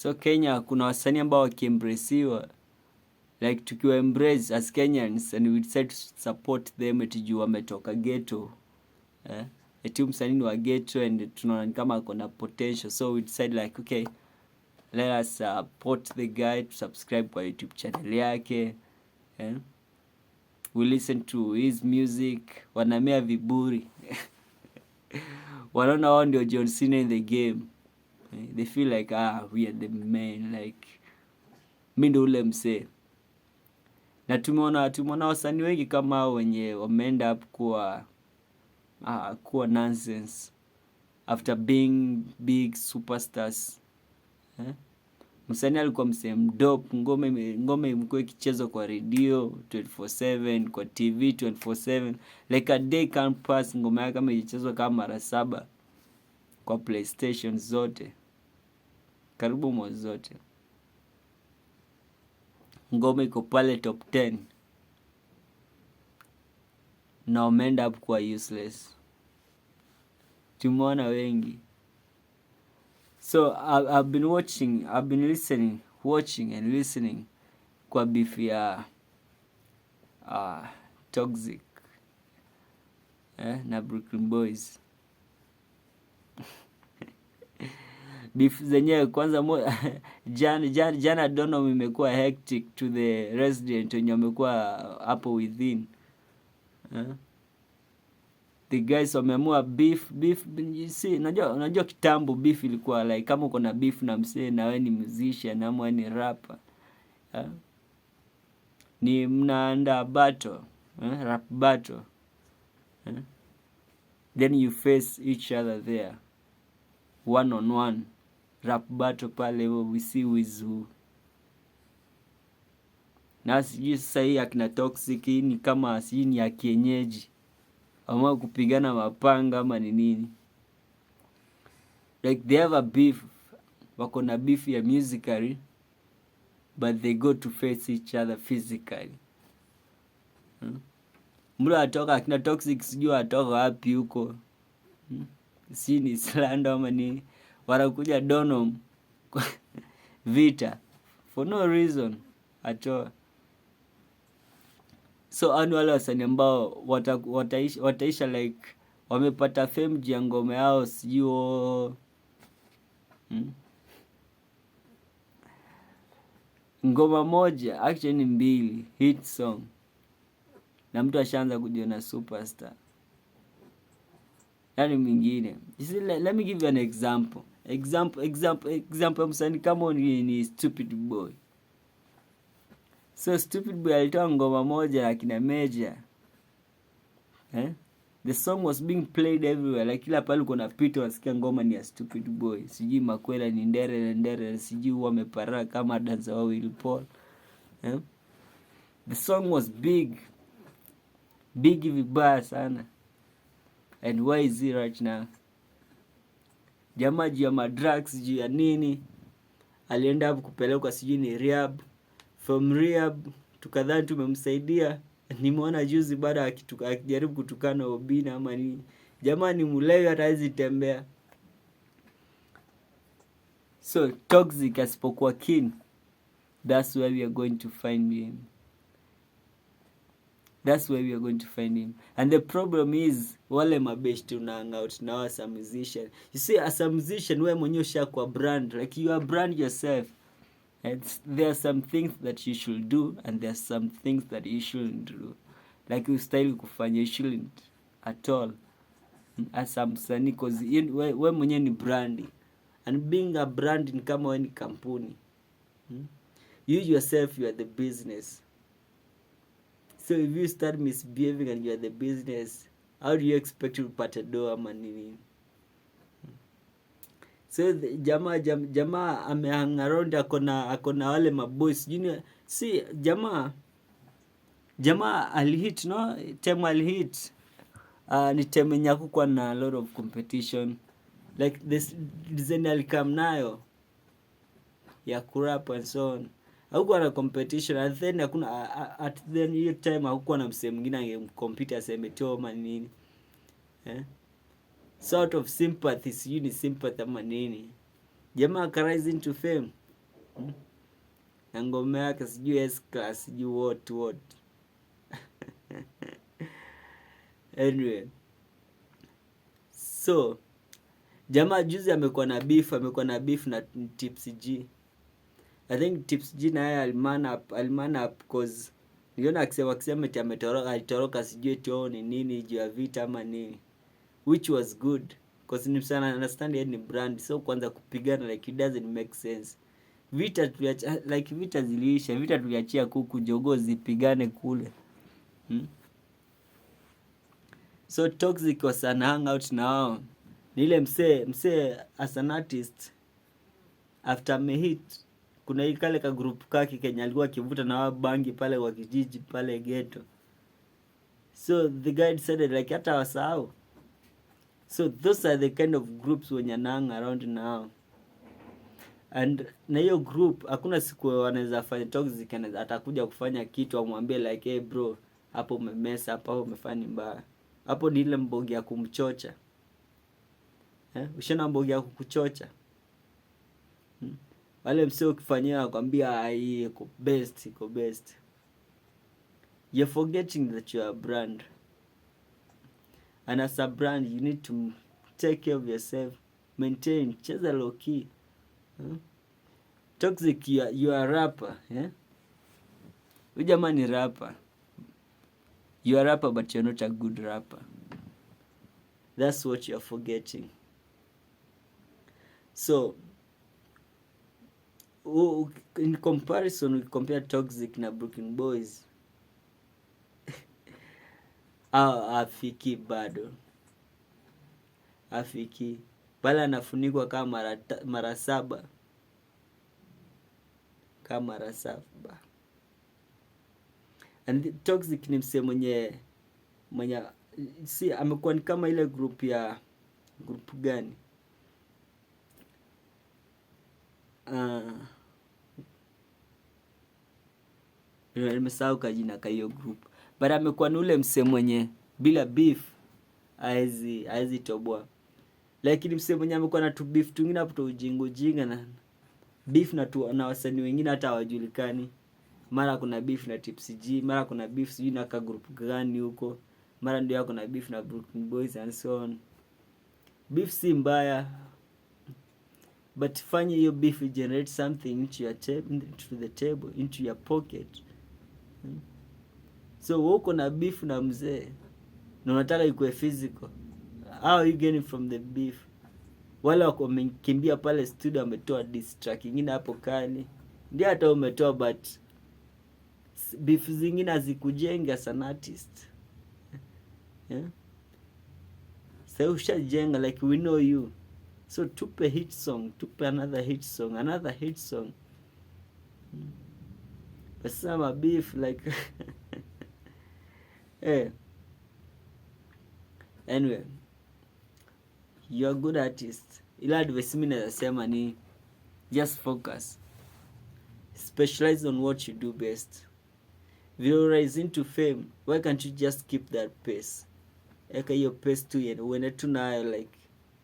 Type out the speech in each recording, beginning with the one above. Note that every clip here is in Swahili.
So Kenya kuna wasanii ambao wakiembracewa, like tukiwa embrace as Kenyans and we decide to support them eti wametoka ghetto, eti msanii wa ghetto and tunaona kama akona potential, so we decide like okay, let us support the guy, to subscribe kwa YouTube channel yake, we listen to his music, wanamea viburi wanaona wao ndio John Cena in the game. They feel like we are the men, like mimi ndio ule msee. Na tumeona wasanii wengi kama hao wenye wameenda up kuwa nonsense after being big superstars. Msanii alikuwa msee mdope, ngoma imekuwa ikichezwa kwa radio 24/7, kwa TV 24/7, like a day can't pass ngoma yake kama ikichezwa kama mara 7 kwa PlayStation zote, karibu mwa zote. Ngoma iko pale top 10 na wameenda up kwa useless. Tumeona wengi. So I've been watching and listening kwa beef ya Toxic na Brooklyn Boys. Beef zenyewe kwanza jana Dono imekuwa hectic to the resident wenye wamekuwa hapo within. The guys wameamua beef, you see, unajua kitambo beef ilikuwa like kama uko na beef na msee na wewe ni musician ama wewe ni rapper, ni mnaanda battle, rap battle, then you face each other there one on one, rap battle pale, we see who is who. Na sijui sasa hii akina Toxic ni kama sijui ni ya kienyeji ama kupigana mapanga ama ni nini, like they have a beef, wako na beef ya musically but they go to face each other physically. Mbona atoka akina Toxic sijui atoka wapi huko, si ni Slando ama ni wanakuja Donom vita for no reason at all. So anu wale wasanii ambao wataisha like wamepata fame juu ya ngoma yao sijui ngoma moja, actually ni 2 hit song na mtu ashaanza kujiona superstar. Yani mwingine, you see, let me give you an example ya msanii kama ni Stupid Boy. So Stupid Boy alitoa ngoma moja na kina Major. The song was being played everywhere, like kila pale kuna pita wasikia ngoma ni ya Stupid Boy. Sijui Makwela ni ndere, sijui wamepara kama dancer wa Will Paul. The song was big vibaya sana. And why is he right now? Jamaa juu ya madrugs juu ya nini alienda hapo kupelekwa sijui ni rehab. From rehab tukadhani tumemsaidia. Nimeona juzi baada akijaribu kutukana Obina ama nini. Jamaa ni mlevi hata hawezi tembea. So Toxic asipokuwa keen, that's where we are going to find him. And the problem is wale mabeshti una hang out na as a musician. You see, as a musician wewe mwenyewe ushakuwa brand, like you are brand yourself. And there are some things that you should do and there are some things that you shouldn't do. Like you style kufanya, you shouldn't at all as a msanii, cause wewe mwenyewe ni brandi. And being a brand ni kama wewe ni kampuni. You yourself, you are the business. So if you start misbehaving and you are the business, how do you expect to pata doa ama nini? So jamaa amehang around akona wale maboys. See jamaa alihit, no? Time alihit. Ni time nyaku kwa na a lot of competition. Like this design alikam nayo ya kurap and so on. Hakuwa na competition, and then hakuna at then hiyo time hakuwa na msee mwingine angemcompete aseme Toma nini. Sort of sympathy, sijui ni sympathy ama nini. Jamaa aka rise into fame. Na ngoma yake sijui S-Class sijui what. Anyway, so jamaa juzi amekuwa na beef na Tipsy G. I think Tipsy G naye alimana up cause niliona akisema eti alitoroka sijui eti ni nini juu ya vita ama nini, which was good cause ni sana understand yeye ni brand, so kwanza kupigana like it doesn't make sense. Vita ziliisha, vita tuliachia kuku jogoo zipigane kule. So Toxic was an hangout now. Nile mse as an artist after me hit, kuna ikale ka group kake Kenya alikuwa akivuta na wabangi pale kwa kijiji pale ghetto. So the guy decided like hata wasahau. So those are the kind of groups when you're hang around now. And na hiyo group hakuna siku wanaweza fanya Toxic atakuja kufanya kitu amwambie like hey bro, hapo umemesa, hapo umefanya mbaya. Hapo ni ile mbogi ya kumchocha. Ushana mbogi ya kukuchocha. Wale msee ukifanyia akwambia hii iko best. You're forgetting that you are a brand. And as a brand you need to take care of yourself, maintain, cheza low key. Toxic, you are a rapper, Huyu jamaa ni rapper. You are a rapper but you're not a good rapper. That's what you're forgetting. So in comparison, we compare Toxic na Brooklyn Boys. Afiki bado. Afiki. Bala anafunikwa kama mara 7. Kama mara 7. And Toxic ni mse mwenye si amekuwa ni kama ile group gani? Nimesahau kajina ka hiyo group. But amekuwa ni ule mse mwenye bila beef haezi toboa. Lakini mse mwenye amekuwa na tu beef tungine hapo ujinga na beef na wasanii wengine hata hawajulikani. Mara kuna beef na Tipsy G, mara kuna beef sijui na ka group gani huko. Mara ndio yako na beef na Brooklyn Boys and so on. Beef si mbaya, but fanya hiyo beef generate something into the table, into your pocket. So uko na beef na mzee na unataka ikuwe physical. How are you getting from the beef? Wale wako wamekimbia pale studio wametoa diss track nyingine hapo kali. Ndio hata umetoa but beef zingine hazikujenga as an artist. So ushajenga like we know you. So tupe hit song, tupe another hit song. But some beef like Anyway, you're a good artist. Ila advice mimi nasema ni just focus. Specialize on what you do best. If you rise into fame, why can't you just keep that pace? Eka hiyo pace tu yenu uende tu nayo like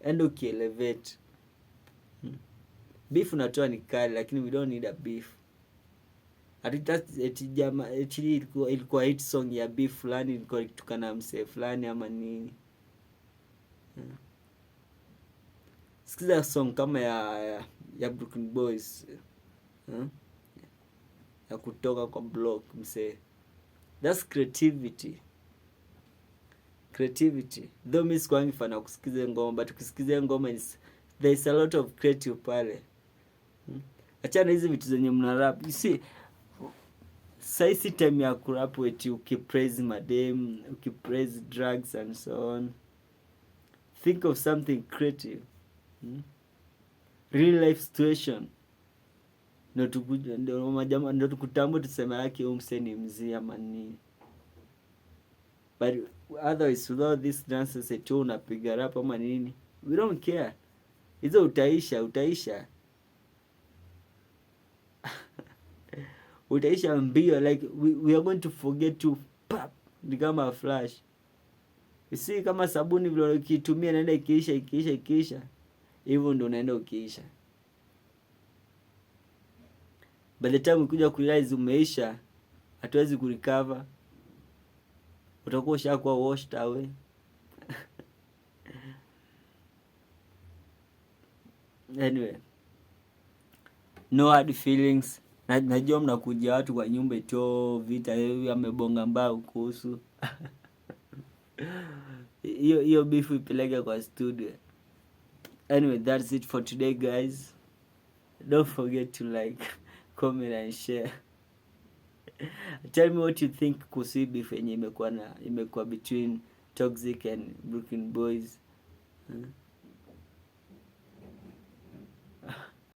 endo kielevate. Beef unatoa ni kali lakini we don't need a beef. Eti ilikuwa hit song ya beef fulani ilikuwa ikitukana msee fulani ama nini. Sikiza song kama ya Brooklyn Boys. Ya kutoka kwa block msee. That's creativity. Though mimi sikuangi fan kusikiza ngoma, but ukisikiza ngoma there is a lot of creative pale. Achana hizi vitu zenye mna rap. You see, saisi time ya kurap eti ukipraise madem, ukipraise drugs and so on. Think of something creative. Real life situation. Ndio tukutambo tuseme yake umse ni mzee ama nini. But otherwise without this dances eti unapiga rap ama nini, we don't care. Hizo utaisha. Utaisha mbio like we are going to forget you pap ni kama flash. You see kama sabuni vile ukitumia naenda ikiisha hivyo ndio unaenda ukiisha. by the time ukija kurealize umeisha, hatuwezi kurecover, utakuwa ushakuwa washed away. Anyway, no hard feelings. Najua mnakuja watu kwa nyumba ito vita amebonga mbao kuhusu hiyo beef ipeleke kwa studio. Anyway, that's it for today guys. Don't forget to like, comment and share. Tell me what you think kuhusu beef yenye imekuwa between Toxic and Brooklyn Boys.